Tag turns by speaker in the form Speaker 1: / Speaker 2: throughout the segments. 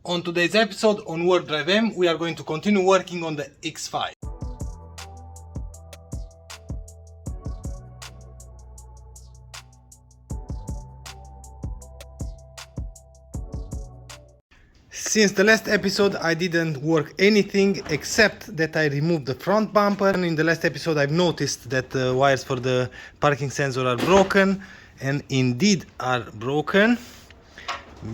Speaker 1: On today's episode on WarpDriveM, we are going to continue working on the X5. Since the last episode I didn't work anything except that I removed the front bumper. In the last episode I've noticed that the wires for the parking sensor are broken, and indeed are broken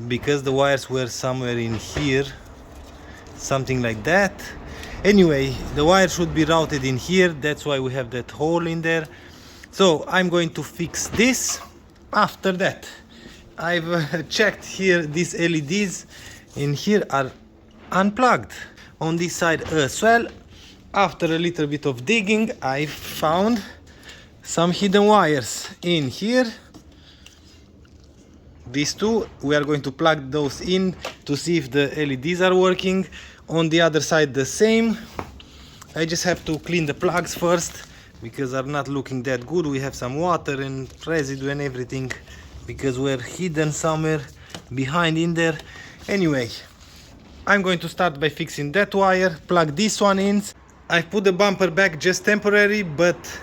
Speaker 1: because the wires were somewhere in here, something like that. Anyway, the wire should be routed in here, that's why we have that hole in there. So I'm going to fix this. After that I've checked here, these LEDs in here are unplugged on this side as well. After a little bit of digging I found some hidden wires in here. These two, we are going to plug those in to see if the LEDs are working. On the other side the same. I just have to clean the plugs first because they're not looking that good. We have some water and residue and everything because we're hidden somewhere behind in there. Anyway, I'm going to start by fixing that wire, plug this one in. I put the bumper back just temporary, but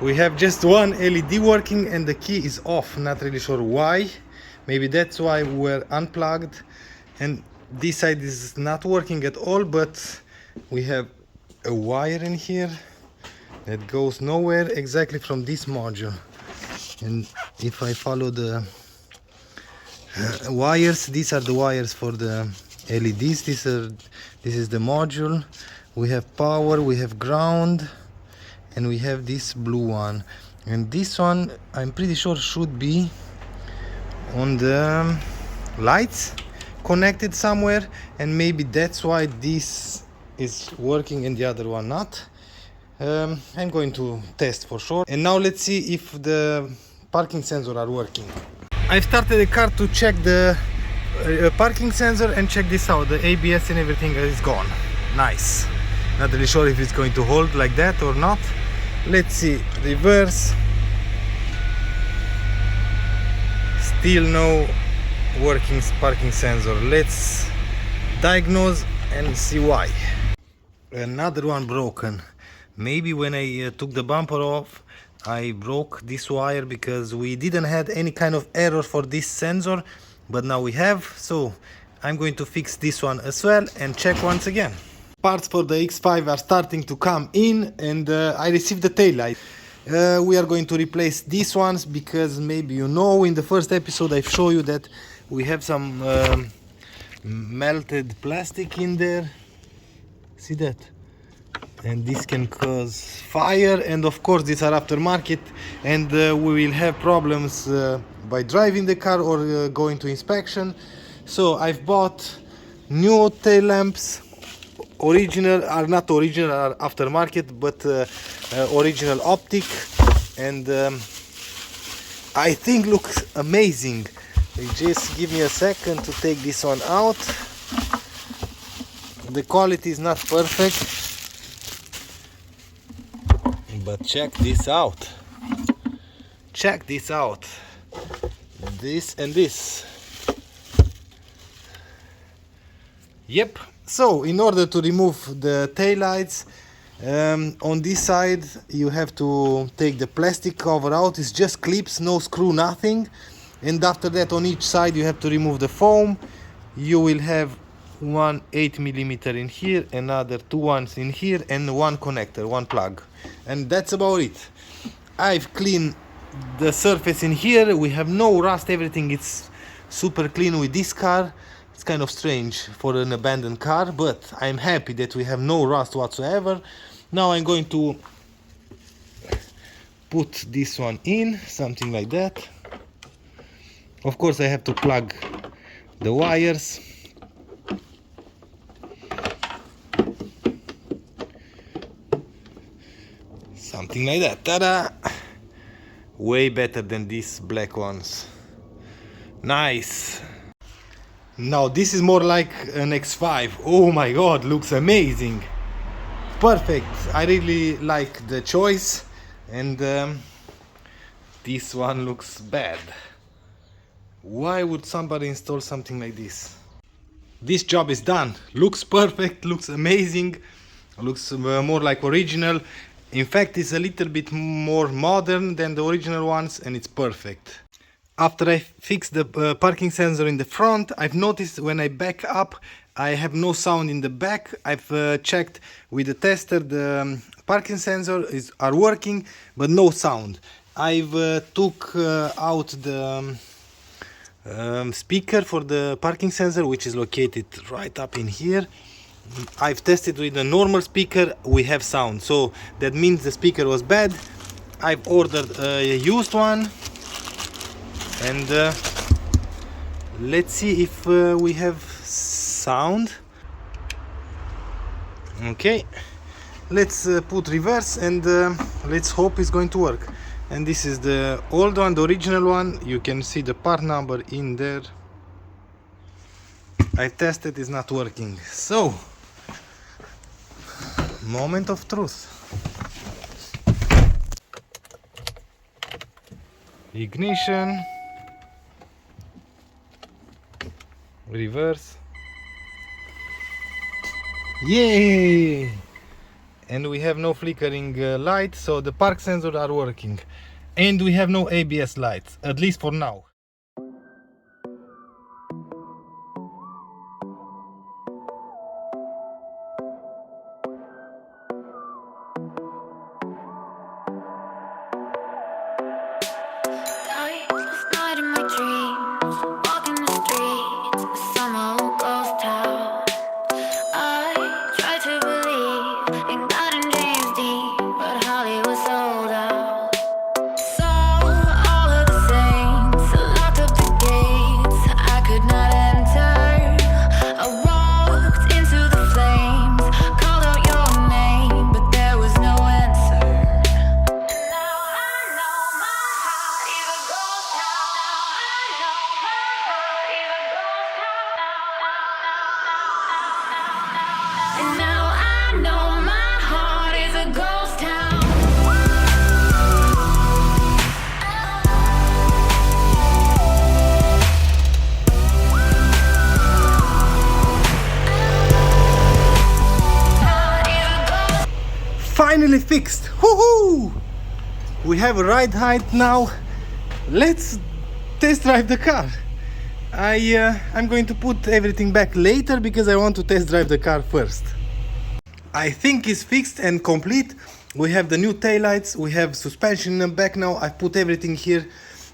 Speaker 1: we have just one LED working and the key is off. Not really sure why. Maybe that's why we're unplugged. And this side is not working at all, but we have a wire in here that goes nowhere, exactly from this module. And if I follow the wires, these are the wires for the LEDs. This is the module. We have power, we have ground, and we have this blue one. And this one I'm pretty sure should be on the lights, connected somewhere, and maybe that's why this is working and the other one not. I'm going to test for sure. And now let's see if the parking sensor are working. I've started the car to check the parking sensor and check this out. The ABS and everything is gone. Nice. Not really sure if it's going to hold like that or not. Let's see. Reverse. Still no working parking sensor. Let's diagnose and see why. Another one broken. Maybe when I took the bumper off I broke this wire because we didn't have any kind of error for this sensor, but now we have. So I'm going to fix this one as well and check once again. Parts for the X5 are starting to come in, and I received the tail light. We are going to replace these ones because maybe you know, in the first episode I showed you that we have some melted plastic in there. See that? And this can cause fire, and of course these are aftermarket, and we will have problems by driving the car or going to inspection. So I've bought new tail lamps. Original are not original, are aftermarket, but original optic, and I think looks amazing. Just give me a second to take this one out. The quality is not perfect, but check this out. Check this out. This and this. Yep. So in order to remove the taillights, on this side you have to take the plastic cover out. It's just clips, no screw, nothing. And after that on each side you have to remove the foam. You will have one 8mm in here, another 2 ones in here, and one connector, one plug, and that's about it. I've cleaned the surface in here. We have no rust, everything is super clean with this car. It's kind of strange for an abandoned car, but I'm happy that we have no rust whatsoever. Now I'm going to put this one in, something like that. Of course I have to plug the wires. Something like that. Ta-da! Way better than these black ones. Nice. Now this is more like an X5. Oh my god, looks amazing. Perfect. I really like the choice, and this one looks bad. Why would somebody install something like this? this job is done. Looks perfect, looks amazing, looks more like original. In fact, it's a little bit more modern than the original ones, and it's perfect. After I fixed the parking sensor in the front, I've noticed when I back up, I have no sound in the back. I've checked with the tester, the parking sensors are working, but no sound. I've took out the speaker for the parking sensor, which is located right up in here. I've tested with a normal speaker, we have sound, so that means the speaker was bad. I've ordered a used one, and let's see if we have sound. Okay, let's put reverse, and let's hope it's going to work. And this is the old one, the original one. You can see the part number in there. I tested, it's not working. So, moment of truth. Ignition. Reverse. Yay! And we have no flickering light, so the park sensors are working. And we have no ABS lights, at least for now. Finally fixed! Woohoo! We have a ride height now. Let's test drive the car. I'm going to put everything back later because I want to test drive the car first. I think it's fixed and complete. We have the new taillights, we have suspension in the back now. I put everything here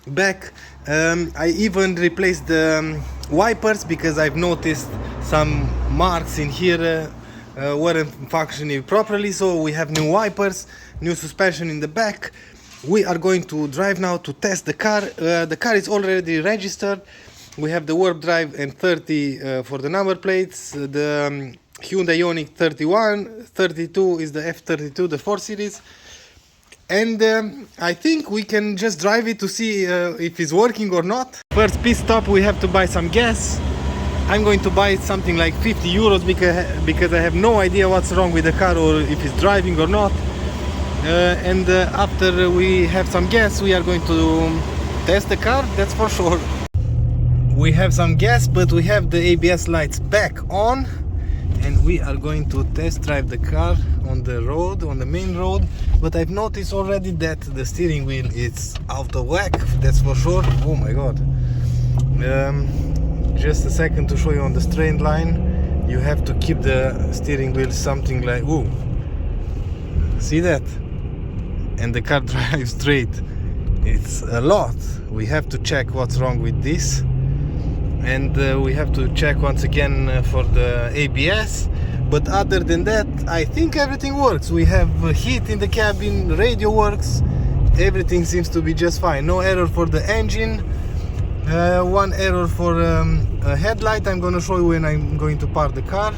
Speaker 1: back. I even replaced the wipers because I've noticed some marks in here weren't functioning properly, so we have new wipers, new suspension in the back. We are going to drive now to test the car. The car is already registered. We have the WarpDriveM 30 for the number plates, the Hyundai Ioniq 31, 32 is the F32, the 4 Series. And I think we can just drive it to see if it's working or not. First pit stop, we have to buy some gas. I'm going to buy something like 50 euros because I have no idea what's wrong with the car or if it's driving or not. And after we have some gas, we are going to test the car, that's for sure. We have some gas, but we have the ABS lights back on, and we are going to test drive the car on the road, on the main road. But I've noticed already that the steering wheel is out of whack, that's for sure. Oh my god. Just a second to show you on the straight line. You have to keep the steering wheel something like, ooh, see that? And the car drives straight. It's a lot. We have to check what's wrong with this, and we have to check once again for the ABS. But other than that, I think everything works. We have heat in the cabin, radio works, everything seems to be just fine. No error for the engine, one error for a headlight. I'm gonna show you when I'm going to park the car.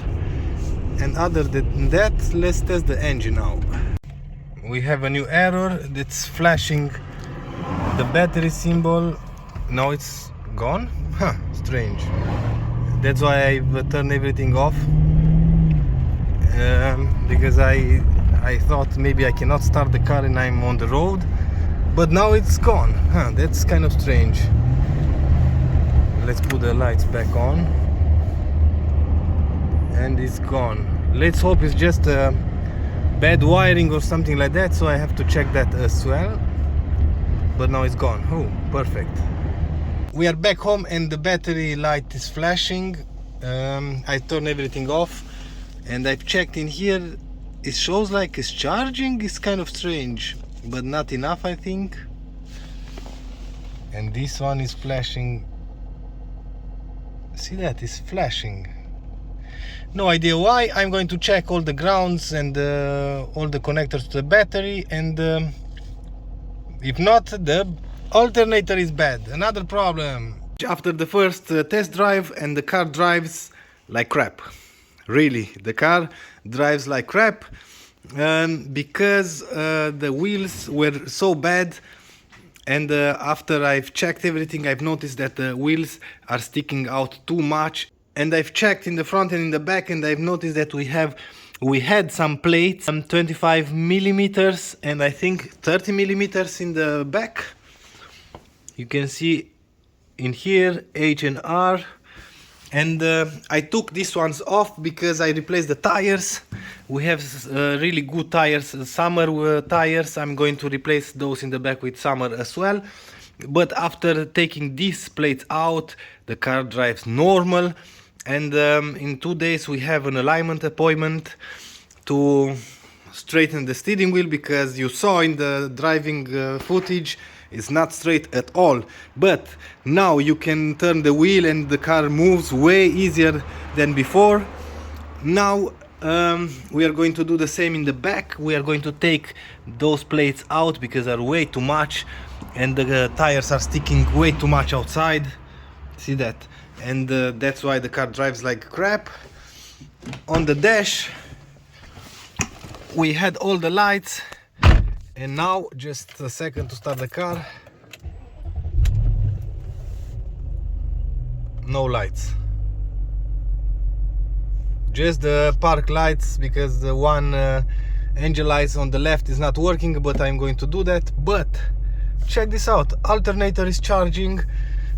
Speaker 1: And other than that, let's test the engine now. We have a new error that's flashing the battery symbol. Now it's gone? Huh, strange. That's why I've turned everything off, because I thought maybe I cannot start the car and I'm on the road, but now it's gone. Huh, that's kind of strange. Let's put the lights back on. and it's gone. Let's hope it's just bad wiring or something like that, so I have to check that as well. But now it's gone. Oh, perfect. We are back home and the battery light is flashing. I turned everything off and I've checked in here. It shows like it's charging. It's kind of strange, but not enough, I think. And this one is flashing. See that? It's flashing. No idea why. I'm going to check all the grounds and all the connectors to the battery, and if not, the alternator is bad. Another problem. After the first test drive, and the car drives like crap. Really, the car drives like crap because the wheels were so bad. And after I've checked everything, I've noticed that the wheels are sticking out too much. And I've checked in the front and in the back, and I've noticed that we had some plates, 25 millimeters and I think 30 millimeters in the back. You can see in here H and R. And I took these ones off because I replaced the tires. We have really good tires, summer tires. I'm going to replace those in the back with summer as well. But after taking these plates out, the car drives normal. And in 2 days we have an alignment appointment to straighten the steering wheel, because you saw in the driving footage it's not straight at all. But now you can turn the wheel and the car moves way easier than before. Now we are going to do the same in the back. We are going to take those plates out because they're way too much and the tires are sticking way too much outside. See that? And that's why the car drives like crap. On the dash we had all the lights, and now just a second to start the car. No lights, just the park lights, because the one angel lights on the left is not working, but I'm going to do that. But check this out, alternator is charging,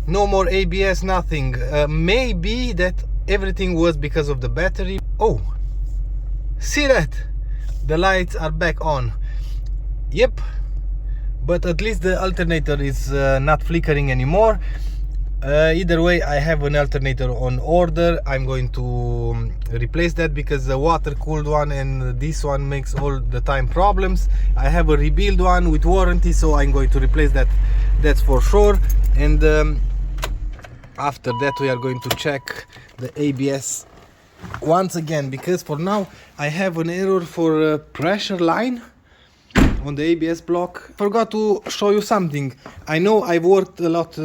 Speaker 1: no more ABS, nothing. Maybe that everything was because of the battery. Oh, see that? The lights are back on. Yep, but at least the alternator is not flickering anymore. Either way, I have an alternator on order. I'm going to replace that because the water cooled one and this one makes all the time problems. I have a rebuild one with warranty, so I'm going to replace that, that's for sure. And after that we are going to check the ABS once again, because for now I have an error for pressure line on the ABS block. Forgot to show you something. I know I've worked a lot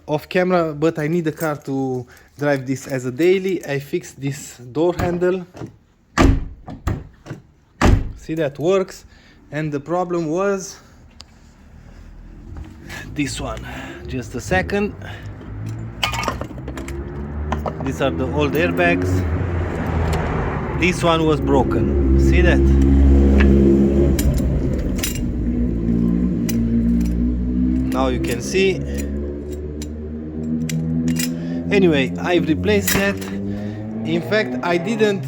Speaker 1: off camera, but I need a car to drive this as a daily. I fixed this door handle. See, that works. And the problem was this one. Just a second. These are the old airbags. This one was broken. See that? Now you can see. Anyway, I've replaced that. In fact, I didn't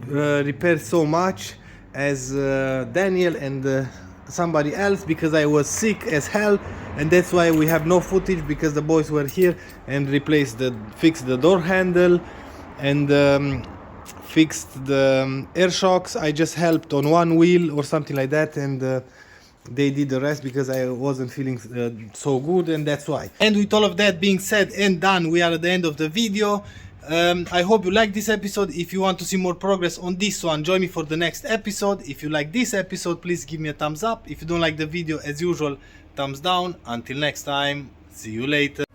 Speaker 1: repair so much as Daniel and somebody else, because I was sick as hell, and that's why we have no footage, because the boys were here and fixed the door handle and fixed the air shocks. I just helped on one wheel or something like that, and they did the rest because I wasn't feeling so good, and that's why. And with all of that being said and done, we are at the end of the video. I hope you like this episode. If you want to see more progress on this one, join me for the next episode. If you like this episode, please give me a thumbs up. If you don't like the video, as usual, thumbs down. Until next time, see you later.